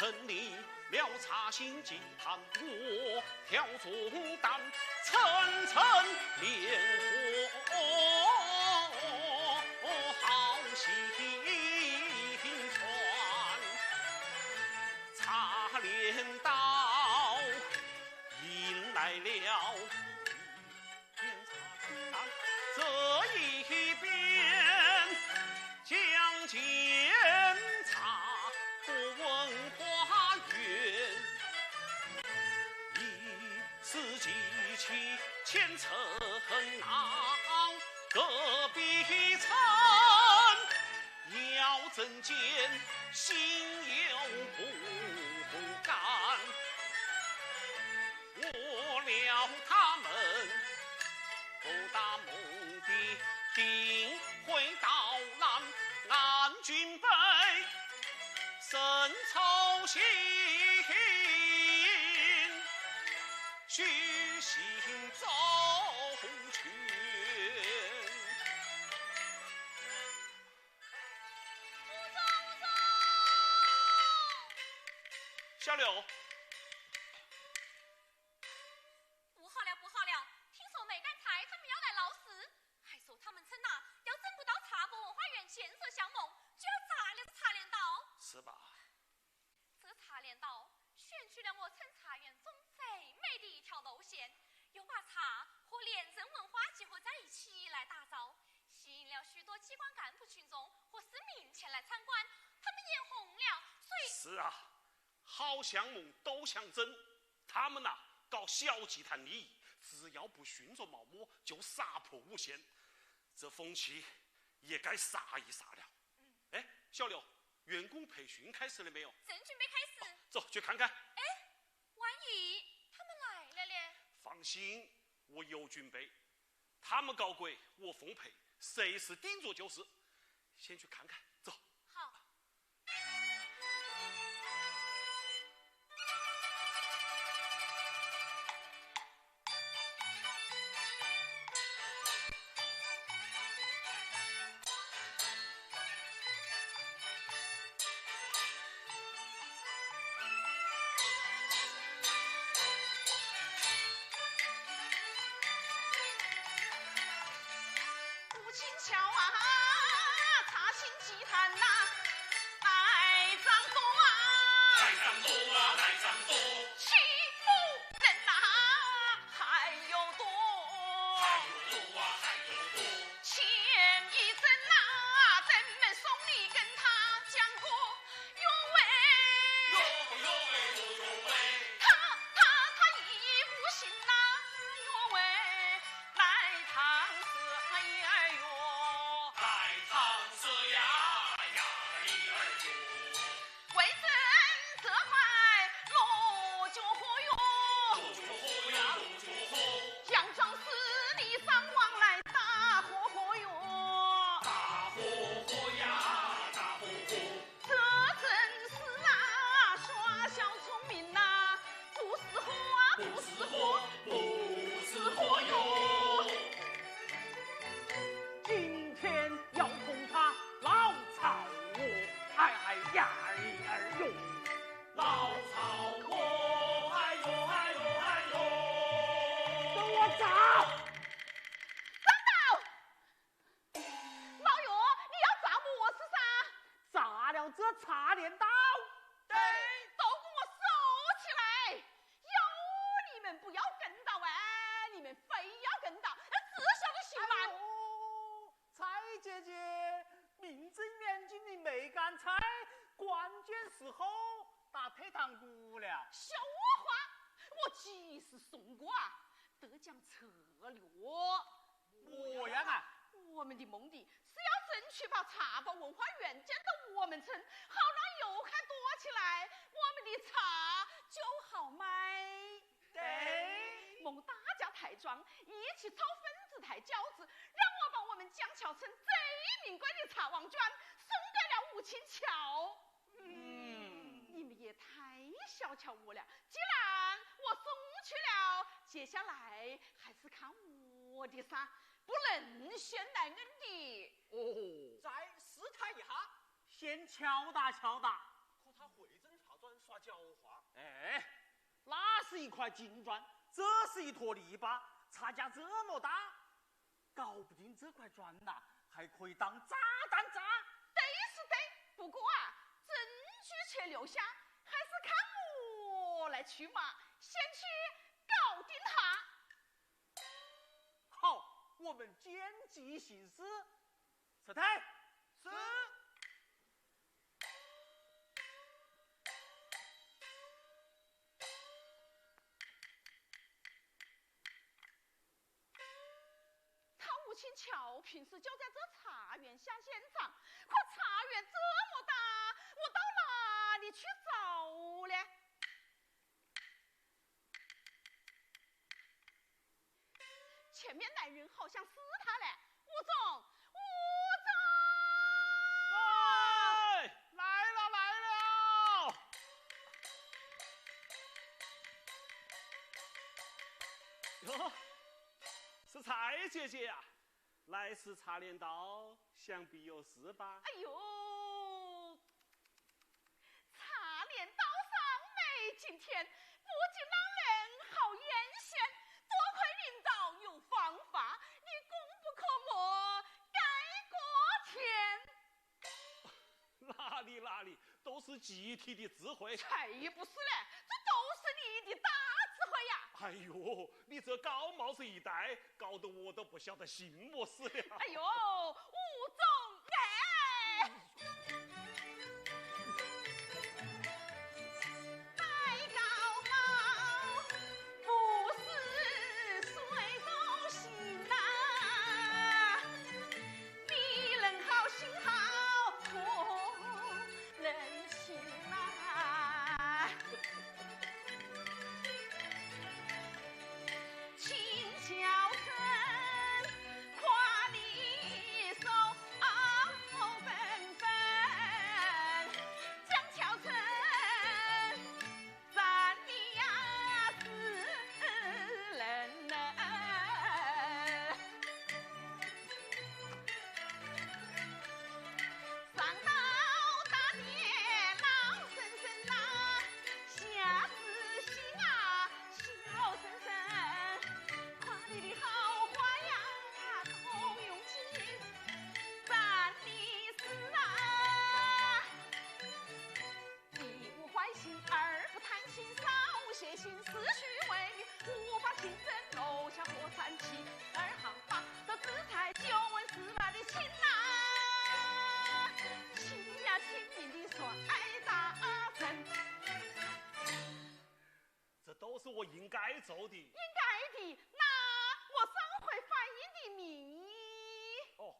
成立了茶兴集团，我挑重担，层层连火，好心传。茶镰刀迎来了这一边，将检查过文化园，一时激起千层浪，隔壁城要增减，心有不甘。我了他们不大梦的定会到南，安军备深仇心，虚心周全。小六，不好了，不好了！听说梅干菜他们要来闹事，还说他们称呐，要整不到茶博文化园建设项目，就要砸了茶镰刀。是吧？这茶镰刀选取了我城茶园中最美的一条路线，又把茶和廉政文化结合在一起来打造，吸引了许多机关干部群众和市民前来参观，他们眼红了，所以是啊，好项目都想争，他们呐搞小集团利益，只要不循着毛摸就杀破无限，这风气也该杀一杀了。哎，小刘，员工培训开始了没有？正准备开始。走去看看。哎，万一他们来了嘞？放心，我有准备。他们搞鬼，我奉陪，随时顶着就是。先去看看，走。好。接下来还是看我的噻，不能先来恩的。哦，再试探一下，先敲打敲打。可他会整茶砖耍哎，那是一块金砖，这是一坨泥巴，差价这么大，搞不定这块砖呐，还可以当炸弹炸。对是对，不过啊，证据且留下，还是看我来去嘛，先去搞定他。好，我们见机行事。车太是。母亲乔平时就在这茶园下现场，可茶园这么大，我到哪里去找呢？前面来人好像是他嘞，吴总，吴总！哎，来了来了！哟，是蔡姐姐呀、来时茶镰刀，想必有事吧？哎呦，茶镰刀上美，今天不仅让人好眼线，多亏领导有方法，你功不可没，盖过天。哪里，都是集体的智慧。才不是嘞，这都是你的大智慧呀！哎呦，你这高帽子一戴，搞得我都不晓得姓么事了。哎呦，吴总哎！戴高帽不是谁都行呐，你人好心好托人情啊。轻巧声夸你手纷纷，江巧声赞你呀是人人。上到大殿老生生呐，下至心啊小声声，夸你的好话呀都用尽，赞你是啊，一无坏心，二不贪心，少些心，思绪为你，无法亲身楼下火山起，二行八的姿态，就问是哪的亲呐，亲呀亲你的帅大神，这都是我应该做的。应该的。那我上回反映的民意，哦，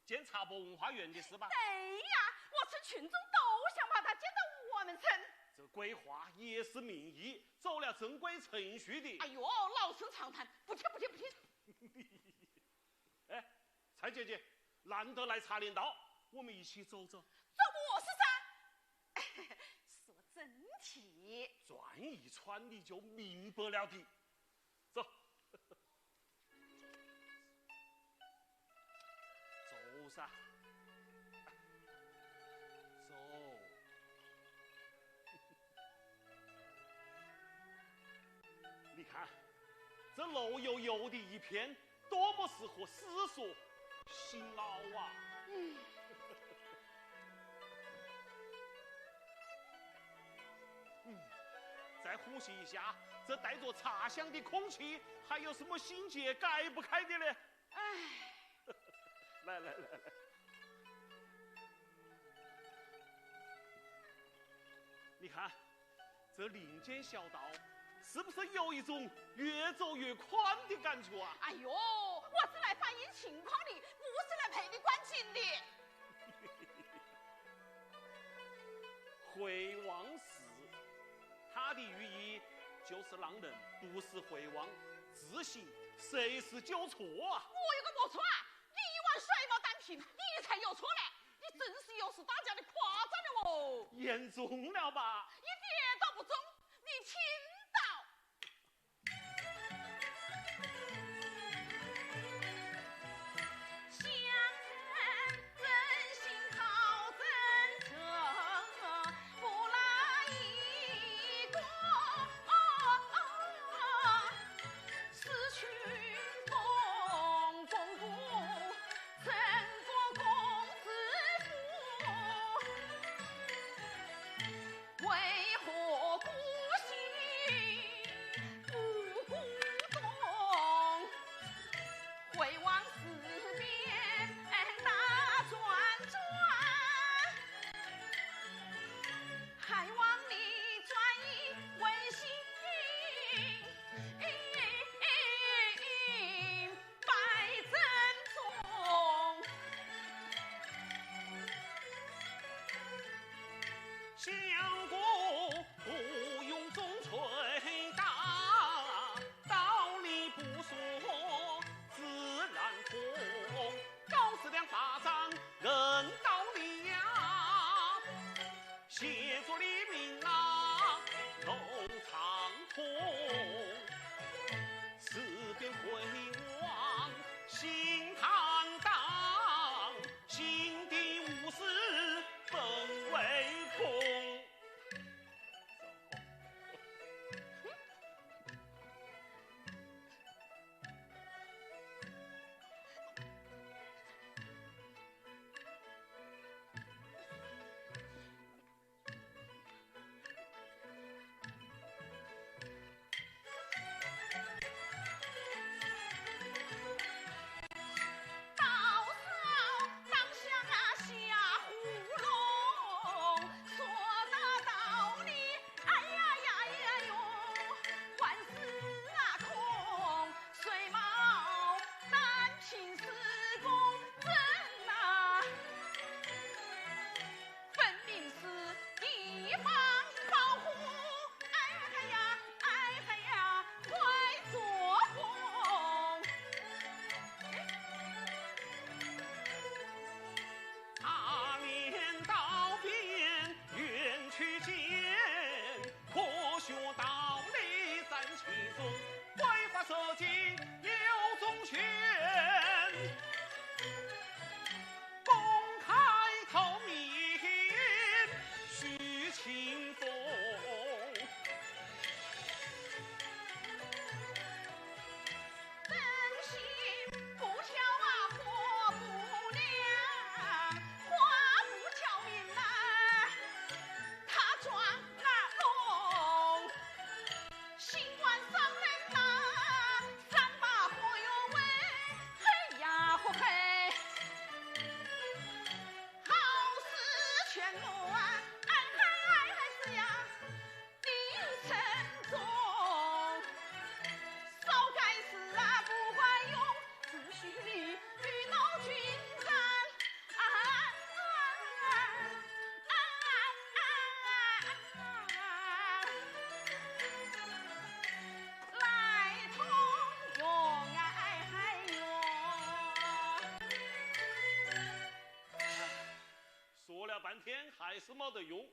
建茶博文化园的是吧？对呀，我是群众都想把它建到我们村。这规划也是民意，走了正规程序的。哎呦，老生常谈，不听不听不听。哎，蔡姐姐，难得来茶镰道，我们一起走走，这我是啥？说真题。转一圈你就明白了的。走，走噻，走。你看，这绿油油的一片，多么适合思索辛劳啊！再呼吸一下这带着茶香的空气，还有什么心结解不开的呢？哎，来，你看这林间小道，是不是有一种越走越宽的感觉啊？哎呦，我是来反映情况的，不是来陪你观景的。回望寺，它的寓意就是让人不时回望，自省谁是纠错啊！我有个没错啊，你玩水毛单品，你才有错嘞！你真是有失大家的夸赞了哦！严重了吧？一点都不重，你听到？乡人真心好政策，不拉一个。了半天还是没得用，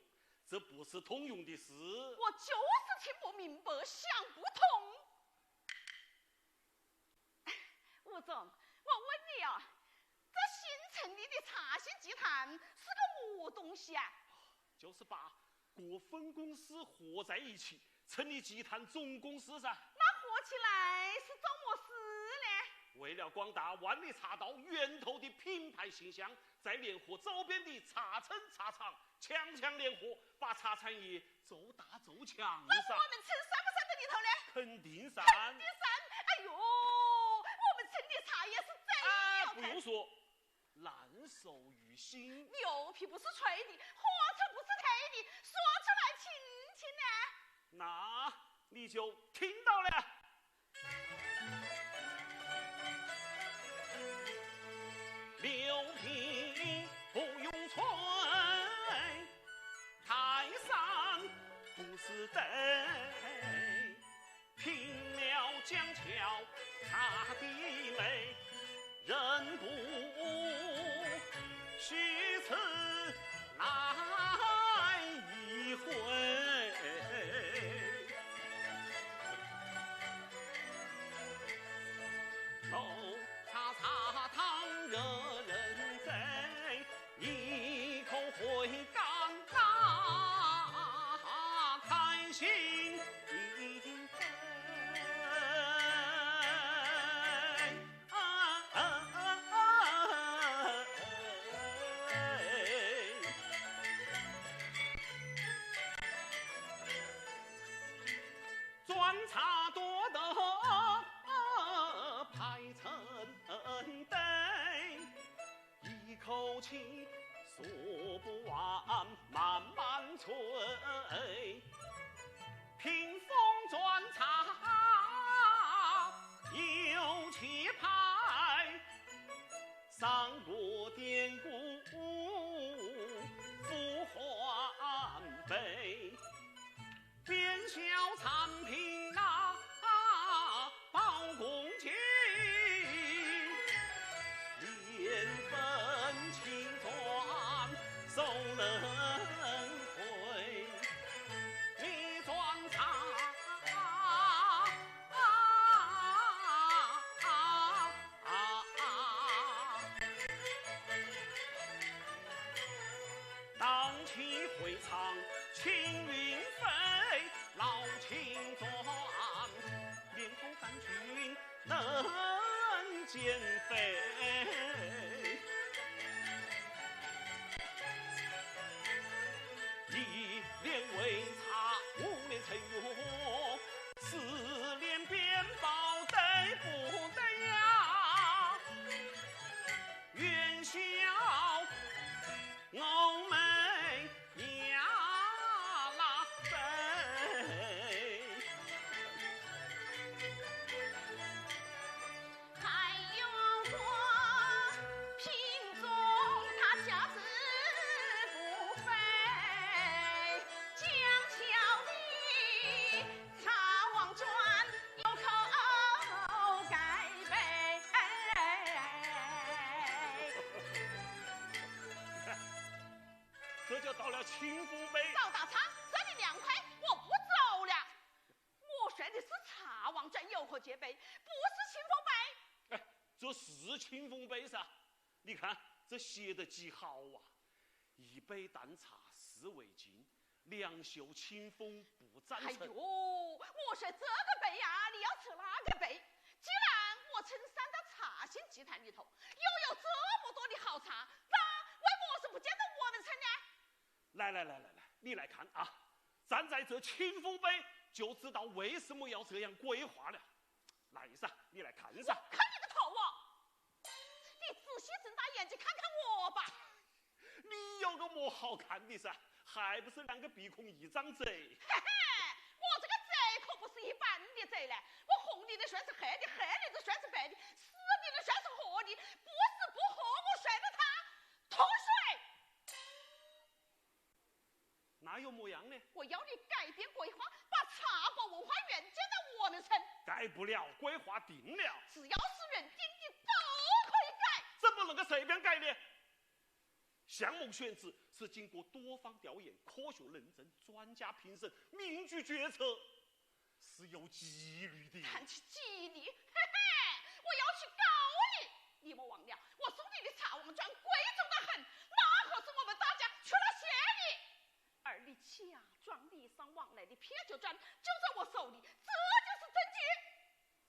这不是通用的事。我就是听不明白，想不通。吴总，我问你啊，这新成立的茶兴集团是个么东西啊？就是把各分公司合在一起，成立集团总公司噻。那合起来是做么事呢？为了广大万里茶道源头的品牌形象，再联合周边的茶城茶厂，强强联合，把茶产业做大做强那噻。我们村算不算在里头呢？肯定噻。肯定算。哎呦，我们村的茶叶是真有不用说，烂熟于心。牛皮不是吹的，火车不是推的，说出来听听呢。那你就听到了。六品不用吹，泰山不是堆，平了江桥茶的美，人不虚此来一回。豆茶茶汤热人醉，一口回甘那开心一杯。砖茶多得排成堆，一口气说不完慢慢吹。屏风砖茶有气派，上过典故复还杯。边销产品报公斤，连分青砖收能回。你砖茶荡气回肠青云飞，老青砖脸红三军能减肥。一连为茶，五连成药，四连鞭包得不得呀？元宵欧美呀啦飞。还有过品种它价值不菲，江桥的茶王砖有口盖杯。这就到了清福杯。赵大仓，这里凉快，我不走了。我说的是茶王砖有何戒备，不是清风杯。哎，这是清风杯噻，你看这写的几好啊！一杯淡茶是为敬，两袖清风不沾哎尘。呦，我说这个杯呀，你要吃那个杯。既然我村山的茶兴集团里头又有这么多的好茶，那为么是不见到我们村呢？来，你来看啊！站在这清风杯，就知道为什么要这样规划了。来噻，你来看噻。看你个头啊！你仔细睁大眼睛看看我吧。你有个么好看的噻？还不是两个鼻孔一张嘴？嘿嘿，我这个贼可不是一般的贼嘞！我红里的算是黑的，黑里的算是白的，死里的算是活的，不死不活，我睡了他脱水。那有么样呢？我要你改变规划，把茶博文化园建到我们村。改不了，规划定了，只要是人定的都可以改。怎么能够随便改呢？项目选址是经过多方调研、科学认证、专家评审、民局决策，是有纪律的。谈起纪律，嘿嘿，我要去告你！你莫忘了，我送你的茶王砖贵重得很，那可是我们大家去了协议。而你假装礼尚往来的骗酒砖就在我手里，这就是证据。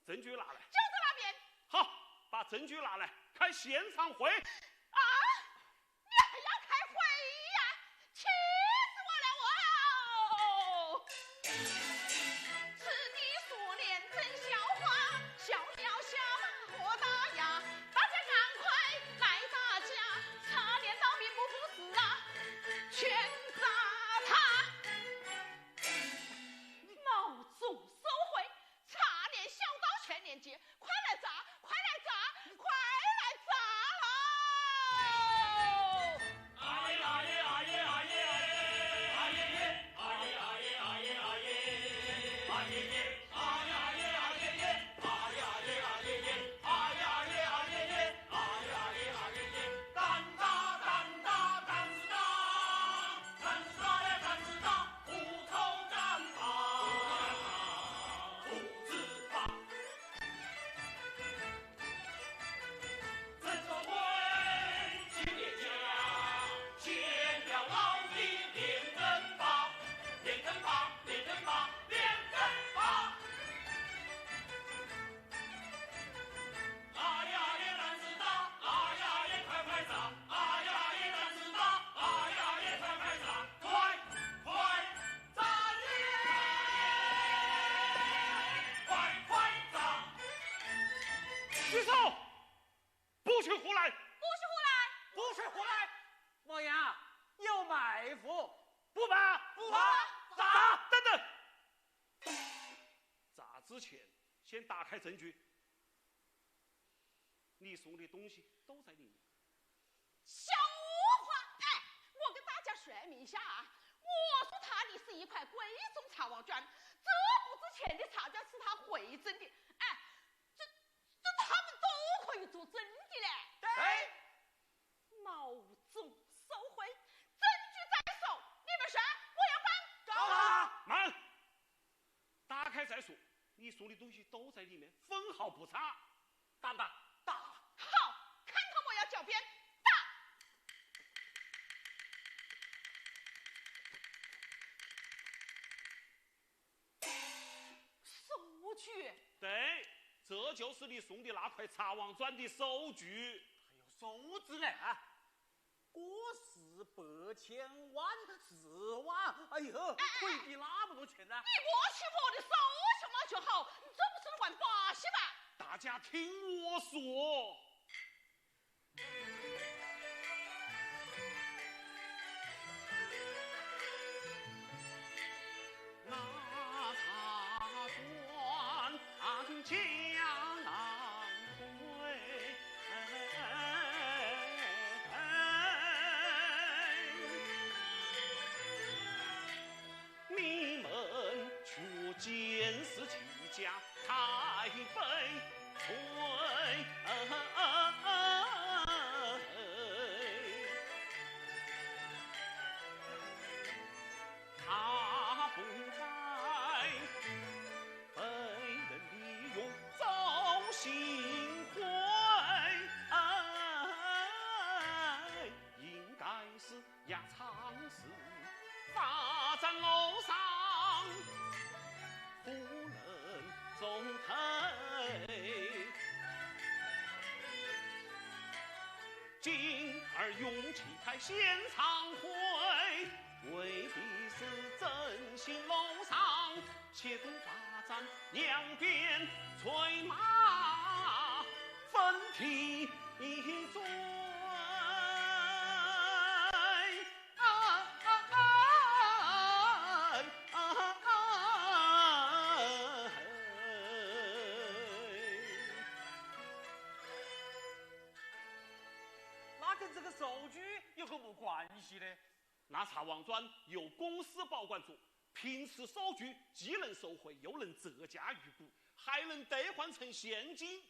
证据拿来。就在那边。好，把证据拿来，开现场会。啊！你还要开会呀？气死我了！我是你所念真笑话，笑掉下马和大牙，大家赶快来打架，茶镰刀并不服死啊，全砸他！老总收回，茶镰小刀全连接，快来砸！快来砸！快来砸喽！啊耶啊耶啊耶啊耶啊耶耶啊耶啊耶啊耶啊耶啊耶耶啊呀耶啊耶耶啊呀耶啊耶耶啊呀耶啊耶耶啊呀耶啊耶耶，胆大胆大胆子大，胆子大呀胆子大，虎头战法，虎子法。曾守会，今年家，先表老弟练根法，练根法，练根法，练根法。啊呀耶胆子大，啊呀耶快快砸，啊呀耶胆子大，啊呀耶快快砸，快快砸耶，快快砸。举手，不许胡来！不许胡来！不许胡来！王阳有埋伏，不把，不把砸！等等，砸之前先打开证据。你送的东西都在里面。小话，哎，我跟大家说明一下啊，我说他的是一块贵重茶王砖，这不值钱的茶砖是他回赠的，哎，这他们都可以做证的嘞。对，毛总收回，证据在手，你们说我要办？啊！慢，打开再说。你送的东西都在里面，分毫不差。打打打！好，看看我要狡辩，打！收据。对，这就是你送的那块茶王砖的收据。还有收支呢啊！过世8,000,000,4万，哎呦，可以抵那么多钱呢？你莫欺负我的手续嘛就好，你这不是玩把戏吧？大家听我说。那茶砖江回，你们却见识其家太悲催。他不该被人利用走心灰，应该是压场时罚站楼上，不能中退。今儿勇气开现场会，未必是真心楼上协同发展两边催马分体追。那跟这个收据有何么关系呢？那茶王砖由公司保管着，凭此收据既能收回，又能折价预估，还能兑换成现金。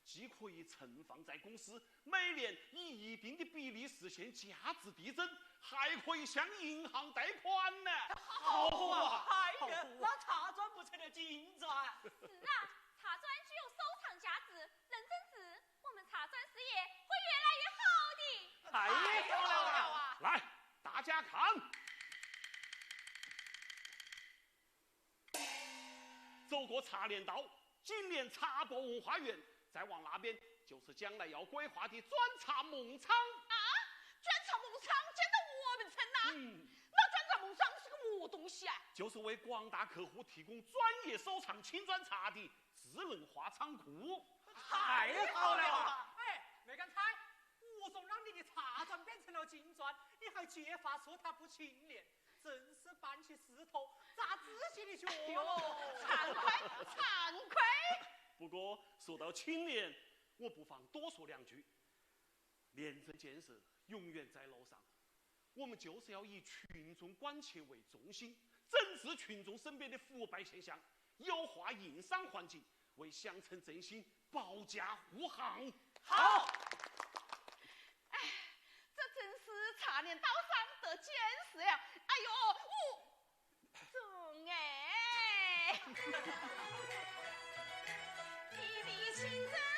既可以存放在公司，每年以一定的比例实现价值递增，还可以向银行贷款呢。好啊！哎呀，那茶砖不成了金砖？是啊，茶砖具有收藏价值，认真时，我们茶砖事业会越来越好的。太漂亮了啊！来，大家看，走过茶连道，紧连茶博文化园，再往那边就是将来要规划的砖茶梦厂。啊，砖茶梦厂建到我们村呐？嗯，那砖茶梦厂是个么东西啊？就是为广大客户提供专业收藏青砖茶的智能化仓库。太好了啊！哎，没敢猜，武松让你的茶砖变成了金砖，你还揭发说他不清廉，真是搬起石头砸自己的脚喽！惭愧，惭愧。不过说到清廉，我不妨多说两句。廉政建设永远在路上，我们就是要以群众关切为中心，整治群众身边的腐败现象，优化营商环境，为乡村振兴保驾护航。好，哎，这真是茶连道上得见识了。哎呦，中哎，你的情人。